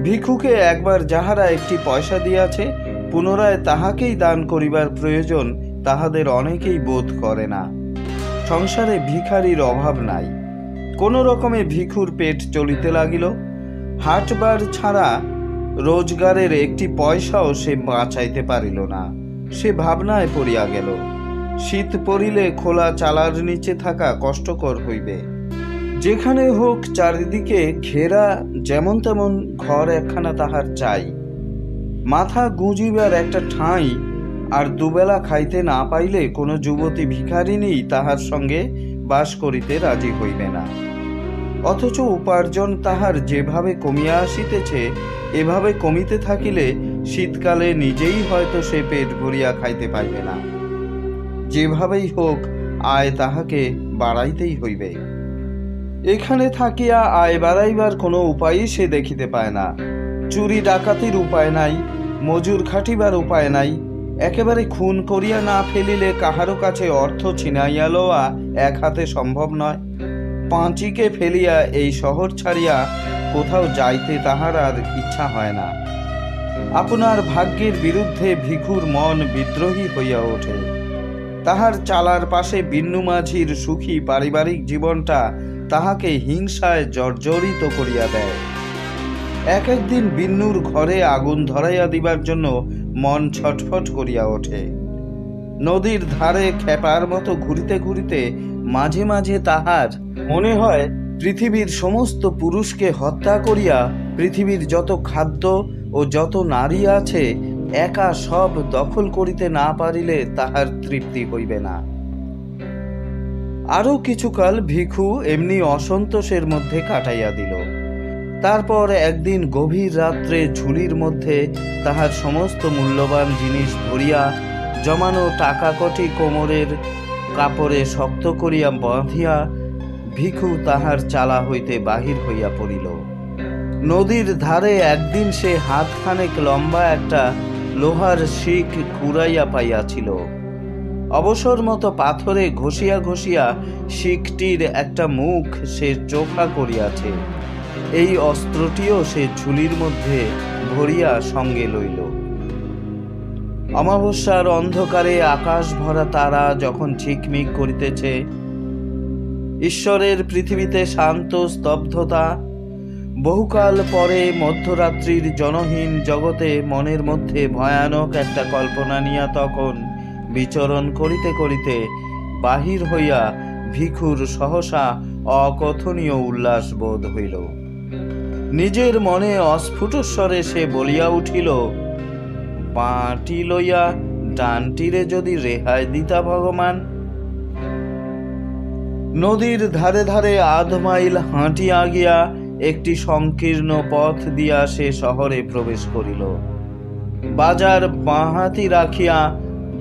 ভিক্ষুকে একবার যাহারা একটি পয়সা দিয়াছে, পুনরায় তাহাকেই দান করিবার প্রয়োজন তাহাদের অনেকেই বোধ করে না। সংসারে ভিখারির অভাব নাই। কোনো রকমে ভিক্ষুর পেট চলিতে লাগিল। হাটবার ছাড়া রোজগারের একটি পয়সাও সে বাঁচাইতে পারিল না। সে ভাবনায় পড়িয়া গেল। শীত পড়িলে খোলা চালার নিচে থাকা কষ্টকর হইবে। যেখানে হোক চারিদিকে ঘেরা যেমন তেমন ঘর একখানা তাহার চাই। মাথা গুঁজিবার একটা ঠাঁই আর দুবেলা খাইতে না পাইলে কোনো যুবতী ভিখারিনী তাহার সঙ্গে বাস করিতে রাজি হইবে না। অথচ উপার্জন তাহার যেভাবে কমিয়া আসিতেছে, এভাবে কমিতে থাকিলে শীতকালে নিজেই হয়তো সে পেট ভরিয়া খাইতে পাইবে না। যেভাবেই হোক আয় তাহাকে বাড়াইতেই হইবে। এখানে থাকিয়া আয় বাড়াইবার কোনো উপায়ই সে দেখিতে পায় না। চুরি ডাকাতির উপায় নাই, মজুর খাটিবার উপায় নাই। একেবারে খুন করিয়া না ফেলিলে কাহারও কাছে অর্থ ছিনাইয়া লওয়া এক হাতে সম্ভব নয়। পাঁচিকে ফেলিয়া এই শহর ছাড়িয়া কোথাও যাইতে তাহার আর ইচ্ছা হয় না। আপনার ভাগ্যের বিরুদ্ধে ভিখুর মন বিদ্রোহী হইয়া ওঠে। তাহার চালার পাশে বিন্নু মাঝির সুখী পারিবারিক জীবনটা তাহাকে হিংসায় জর্জরিত করিয়া দেয়। এক একদিন বিন্নুর ঘরে আগুন ধরাইয়া দিবার জন্য মন ছটফট করিয়া ওঠে। নদীর ধারে খেপার মতো ঘুরিতে ঘুরিতে মাঝে মাঝে তাহার মনে হয় পৃথিবীর সমস্ত পুরুষকে হত্যা করিয়া পৃথিবীর যত খাদ্য ও যত নারী আছে একা সব দখল করিতে না পারিলে তাহার তৃপ্তি হইবে না। আরো কিছুকাল ভিখু এমনি অসন্তোষের মধ্যে কাটাইয়া দিল। তারপর একদিন গভীর রাত্রে ঝুলির মধ্যে তাহার সমস্ত মূল্যবান জিনিস ভরিয়া জমানো টাকা কটি কোমরের কাপড়ে শক্ত করিয়া বাঁধিয়া ভিখু তাহার চালা হইতে বাহির হইয়া পড়িল। নদীর ধারে একদিন সে হাতখানেক লম্বা একটা লোহার শিক কুড়াইয়া পাইয়াছিল। অবসর মতো পাথরে ঘষিয়া ঘষিয়া শিকটির একটা মুখ সে চোখা করিয়াছে। এই অস্ত্রটিও সে ঝুলির মধ্যে ভরিয়া সঙ্গে লইল। অমাবস্যার অন্ধকারে আকাশ ভরা তারা যখন ঝিকমিক করিতেছে, ঈশ্বরের পৃথিবীতে শান্ত স্তব্ধতা, বহুকাল পরে মধ্যরাত্রির জনহীন জগতে মনের মধ্যে ভয়ানক একটা কল্পনা নিয়া তখন বিচরণ করিতে করিতে বাহির হইয়া ভিখুর সহসা অকথনীয় উল্লাস বোধ হইল। নিজের মনে অস্ফুটস্বরে সে বলিয়া উঠিল, বাঁটি লইয়া ডানটিরে যদি রেহাই দিতা ভগবান। নদীর ধারে ধারে আধ মাইল হাঁটিয়া গিয়া একটি সংকীর্ণ পথ দিয়া সে শহরে প্রবেশ করিল। বাজার বাঁহাতি রাখিয়া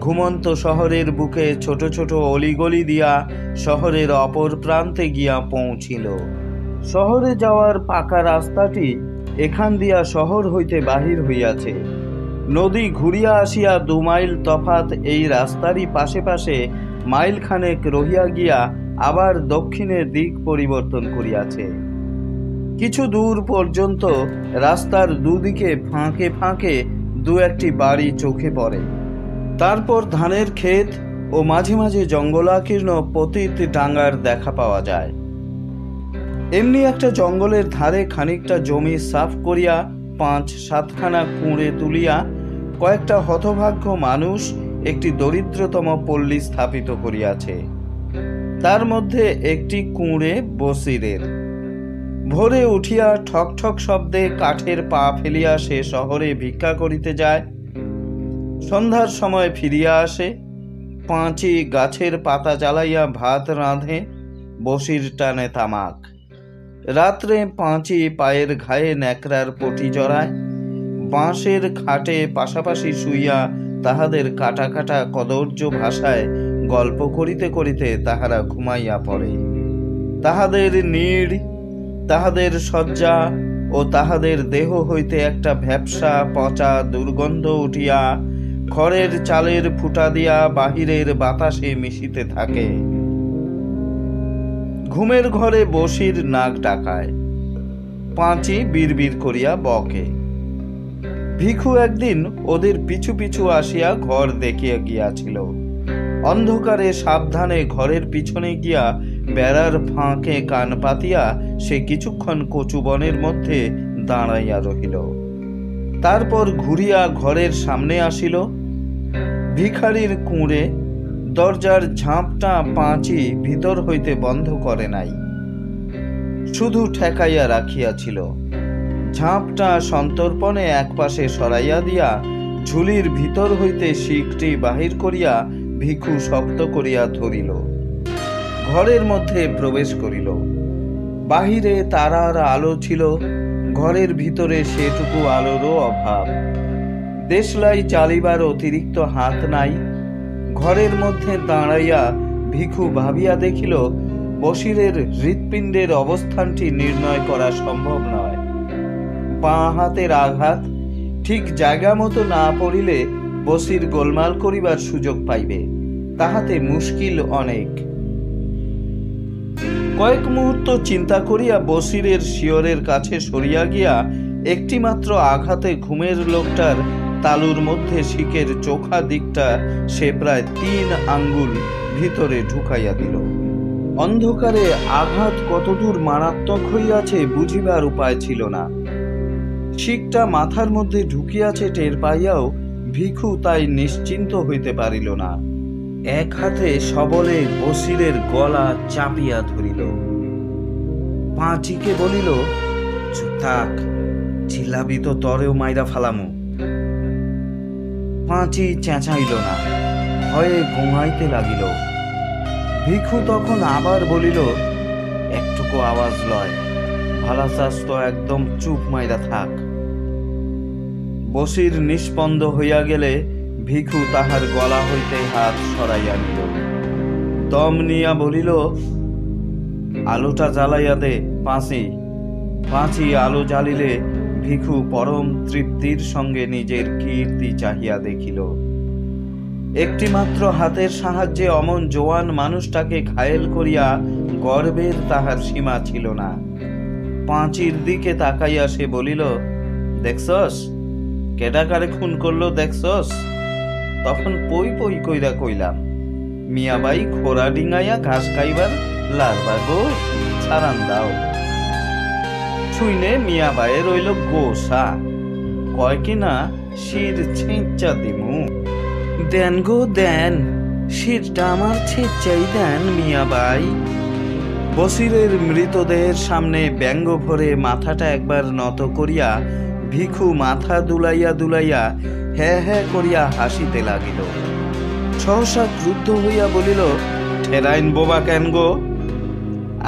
ঘুমন্ত শহরের বুকে ছোট ছোট অলিগলি দিয়া শহরের অপর প্রান্তে গিয়া পৌঁছিল। শহরে যাওয়ার পাকা রাস্তাটি এখান দিয়া শহর হইতে বাহির হইয়াছে। নদী ঘুরিয়া আসিয়া 2 মাইল তফাত এই রাস্তারই পাশে পাশে মাইলখানেক রহিয়া গিয়া আবার দক্ষিণে দিক পরিবর্তন করিয়াছে। কিছু দূর পর্যন্ত রাস্তার দুদিকে ফাঁকে ফাঁকে 2-1টি বাড়ি চোখে পড়ে। তারপর ধানের ক্ষেত ও মাঝে মাঝে জঙ্গলাকীর্ণ পতিত ডাঙ্গার দেখা পাওয়া যায়। এমনি একটা জঙ্গলের ধারে খানিকটা জমি সাফ করিয়া 5-7খানা কুঁড়ে তুলিয়া কয়েকটা হতভাগ্য মানুষ একটি দরিদ্রতম পল্লী স্থাপিত করিয়াছে। তার মধ্যে একটি কুঁড়ে বসিরের। ভোরে উঠিয়া ঠক ঠক শব্দে কাঠের পা ফেলিয়া সে শহরে ভিক্ষা করিতে যায়। সন্ধ্যার সময় ফিরিয়া আসে। পাঁচি গাছের পাতা জ্বালাইয়া ভাত রাঁধে, বসির টানে তামাক। রাত্রে পাঁচি পায়ের ঘায়ে ন্যাকড়ার পটি জড়ায়। বাঁশের খাটে পাশাপাশি শুইয়া তাহাদের কাটা কাটা কদর্য ভাষায় গল্প করিতে করিতে তাহারা ঘুমাইয়া পড়ে। তাহাদের নীড়, তাহাদের শয্যা ও তাহাদের দেহ হইতে একটা ভ্যাপসা পচা দুর্গন্ধ উঠিয়া খড়ের চালের ফুটা দিয়া বাহিরের বাতাসে মিশিতে থাকে। ঘুমের ঘরে বসির নাক ডাকায়, পাঁচি বিড়বিড় করিয়া বকে। ভিখু একদিন ওদের পিছু পিছু আসিয়া ঘর দেখিয়া গিয়াছিল। অন্ধকারে সাবধানে ঘরের পিছনে গিয়া বেড়ার ফাঁকে কান পাতিয়া সে কিছুক্ষণ কচু বনের মধ্যে দাঁড়াইয়া রহিল। তারপর ঘুরিয়া ঘরের সামনে আসিল। ভিখারির কুঁড়ে দরজার ঝাঁপটা পাঁচি ভিতর হইতে বন্ধ করে নাই, শুধু ঠেকাইয়া রাখিয়াছিল। ঝাঁপটা সন্তর্পণে একপাশে সরাইয়া দিয়া ঝুলির ভিতর হইতে শিকটি বাহির করিয়া ভিখু শক্ত করিয়া ধরিল। ঘরের মধ্যে প্রবেশ করিল। বাহিরে তারার আলো ছিল, ঘরের ভিতরে সেটুকু আলোরও অভাব। দেশলাই চালিবার অতিরিক্ত হাত নাই। ঘরের মধ্যে দাঁড়াইয়া ভিখু ভাবিয়া দেখিল বসিরের হৃৎপিণ্ডের অবস্থানটি নির্ণয় করা সম্ভব নয়। বাঁ হাতের আঘাত ঠিক জায়গা মতো না পড়িলে বসির গোলমাল করিবার সুযোগ পাইবে, তাহাতে মুশকিল অনেক। কয়েক মুহূর্ত চিন্তা করিয়া বসিরের শিয়রের কাছে সরিয়া গিয়া একটি মাত্র আঘাতে ঘুমের লোকটার তালুর মধ্যে শিকের চোখা দিকটা সে প্রায় 3 আঙ্গুল ভিতরে ঢুকাইয়া দিল। অন্ধকারে আঘাত কতদূর মারাত্মক হইয়াছে বুঝিবার উপায় ছিল না। শিকটা মাথার মধ্যে ঢুকিয়াছে টের পাইয়াও ভিখু তাই নিশ্চিন্ত হইতে পারিল না। এক হাতে সবলে বসিরের গলা চাপিয়া ধরিল। পাঁচিকে বলিল, চুপ থাক, চিল্লাবি তো তরেও মাইরা ফালামু। পাঁচি চেঁচাইল না, ভয়ে ঘুমাইতে লাগিল। ভিখু তখন আবার বলিল, একটুকু আওয়াজ লয়, ভালা চাস তো একদম চুপ মাইরা থাক। বসির নিষ্পন্দ হইয়া গেলে ভিখু তাহার গলা হইতে হাত সরাইয়া নিল। দম নিয়া বলিল, আলোটা জ্বালাইয়া দে পাঁচি। পাঁচি আলো জ্বালিলে ভিখু পরম তৃপ্তির সঙ্গে নিজের কীর্তি চাহিয়া দেখিল। একটি মাত্র হাতের সাহায্যে অমন জোয়ান মানুষটাকে ঘায়েল করিয়া গর্বের তাহার সীমা ছিল না। পাঁচির দিকে তাকাইয়া সে বলিল, দেখছস কেডা কারে খুন করলো দেখছস? তখন পই পই কইরা কইলাম, মিয়াবাই খোরা ডিঙাইয়া ঘাস খাইবার লারবা গো, ছাড়ান দাও। শুইনে মিয়াবাই রইল গোসা, কয় কিনা শির ছেঁচা দিমু। দেন গো দেন, শিরটা আমার ছেঁচাই দেন মিয়াবাই। বসিরের মৃতদেহের সামনে ব্যঙ্গ ভরে মাথাটা একবার নত করিয়া ভিখু মাথা দুলাইয়া দুলাইয়া হ্যাঁ হ্যাঁ করিয়া হাসিতে লাগিল। সহসা ক্রুদ্ধ হইয়া বলিল, ঠেরাইন বোবা কেন গো?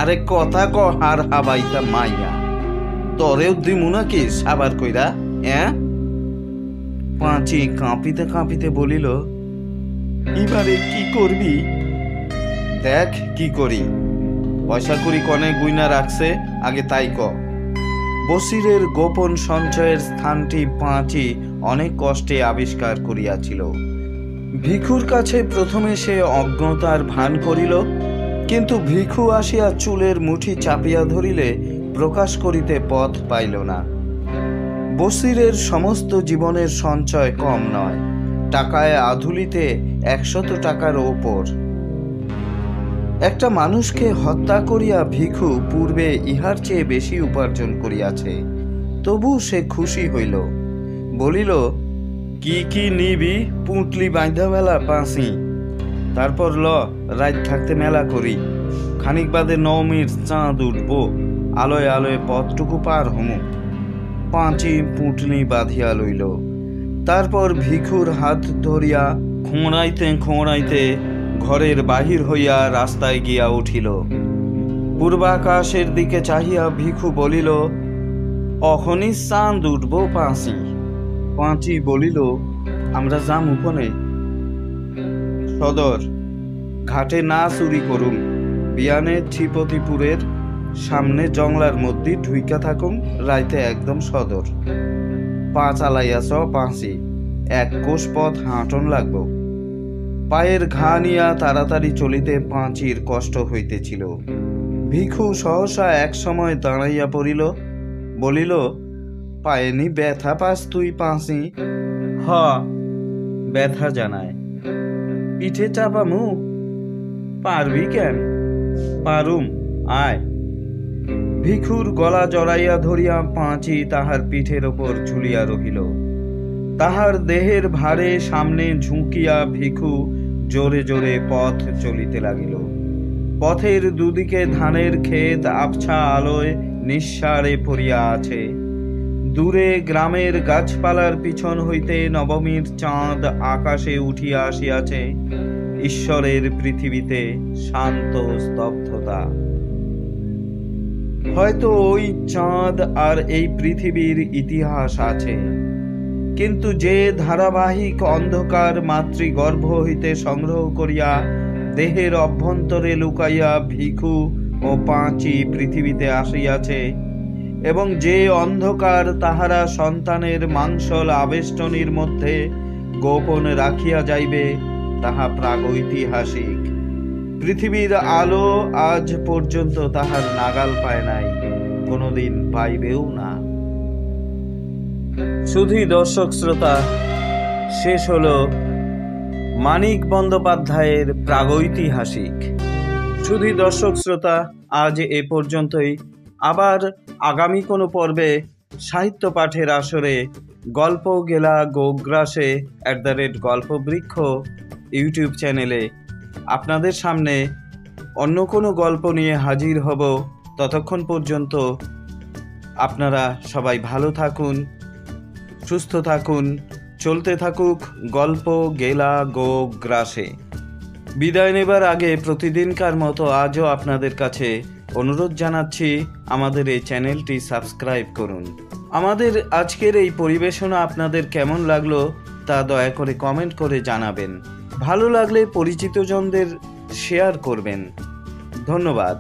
আরে কথা ক হার হাবাইতা মাইয়া, তরেও দিমু নাকি সাবার কইরা? পাঁচি কাঁপিতে কাঁপিতে বলিল, এবারে কি করবি? দেখ কি করি, পয়সা করি কনে গুইনা রাখছে, আগে তাই ক। বসিরের গোপন সঞ্চয়ের স্থানটি পাঁচি অনেক কষ্টে আবিষ্কার করিয়াছিল। ভিখুর কাছে প্রথমে সে অজ্ঞতার ভান করিল, কিন্তু ভিখু আসিয়া চুলের মুঠি চাপিয়া ধরিলে প্রকাশ করিতে পথ পাইল না। বসিরের সমস্ত জীবনের সঞ্চয় কম নয়, টাকায় আধুলিতে 100 টাকার ওপর। একটা মানুষকে হত্যা করিয়া ভিখু পূর্বে ইহার চেয়ে বেশি উপার্জন করিয়াছে, তবু সে খুশি হইল। বলিল, কি কি নিবি পুঁটলি বাঁধা মেলা পাঁচি, তারপর ল রাত থাকতে মেলা করি, খানিক বাদে নবমীর চাঁদ উঠব, আলোয় আলোয় পথটুকু পার হমু। পাঁচি পুঁটলি বাঁধিয়া লইল। তারপর ভিখুর হাত ধরিয়া খোঁড়াইতে খোঁড়াইতে ঘরের বাহির হইয়া রাস্তায় গিয়া উঠিল। পূর্বাকাশের দিকে চাহিয়া ভিখু বলিল, অখনই চাঁদ উঠব পাঁচি। পাঁচি বলিল, আমরা যাম উপনে সদর, ঘাটে না চুরি করুম, বিয়ানে ছিপতিপুরের সামনে জংলার মধ্যে ঢুইকা থাকুম, রাইতে একদম সদর। পা চালাইয়াছ পাঁচি, 1 কোষ পথ হাঁটন লাগব। পায়ের ঘা নিয়া তাড়াতাড়ি চলিতে পাঁচির কষ্ট হইতেছিল। ভিখু সহসা এক সময় দাঁড়াইয়া পড়িল, বলিল, পায়েনি ব্যথা পাস তুই পাঁচি? হ, ব্যথা জানায়। পিঠে চাপামু? পারবি কেন? পারুম, আয়। ভিখুর গলা জড়াইয়া ধরিয়া পাঁচি তাহার পিঠের ওপর ঝুলিয়া রহিল। তাহার দেহের ভারে সামনে ঝুঁকিয়া ভিখু জোরে জোরে পথ চলিতে লাগিল। পথের দুদিকে ধানের ক্ষেত আবছা আলোয় নিঃসাড়ে পড়িয়া আছে। দূরে গ্রামের গাছপালার পিছন হইতে নবমীর চাঁদ আকাশে উঠিয়া আসিয়াছে। ঈশ্বরের পৃথিবীতে শান্ত স্তব্ধতা। হয়তো ওই চাঁদ আর এই পৃথিবীর ইতিহাস আছে, কিন্তু যে ধারাবাহিক অন্ধকার মাতৃগর্ভ হইতে সংগ্রহ করিয়া দেহের অভ্যন্তরে লুকাইয়া ভিখু ও পাঁচি পৃথিবীতে আসিয়াছে, এবং যে অন্ধকার তাহারা সন্তানের মাংসল আবেষ্টনীর মধ্যে গোপন রাখিয়া যাইবে, তাহা প্রাগৈতিহাসিক। পৃথিবীর আলো আজ পর্যন্ত তাহার নাগাল পায় নাই, কোনোদিন পাইবেও না। শুধু দর্শক শ্রোতা, শেষ হলো মানিক বন্দ্যোপাধ্যায়ের প্রাগৈতিহাসিক। শুধু দর্শক শ্রোতা, আজ এ পর্যন্তই। আবার আগামী কোনো পর্বে সাহিত্য পাঠের আসরে গল্প গেলা গোগ্রাসে @গল্পবৃক্ষ ইউটিউব চ্যানেলে আপনাদের সামনে অন্য কোনো গল্প নিয়ে হাজির হব। ততক্ষণ পর্যন্ত আপনারা সবাই ভালো থাকুন, সুস্থ থাকুন, চলতে থাকুক গল্প গেলা গোগ্রাসে। বিদায় নেবার আগে প্রতিদিনকার মতো আজও আপনাদের কাছে অনুরোধ জানাচ্ছি, আমাদের এই চ্যানেলটি সাবস্ক্রাইব করুন। আমাদের আজকের এই পরিবেশনা আপনাদের কেমন লাগলো তা দয়া করে কমেন্ট করে জানাবেন। ভালো লাগলে পরিচিতজনদের শেয়ার করবেন। ধন্যবাদ।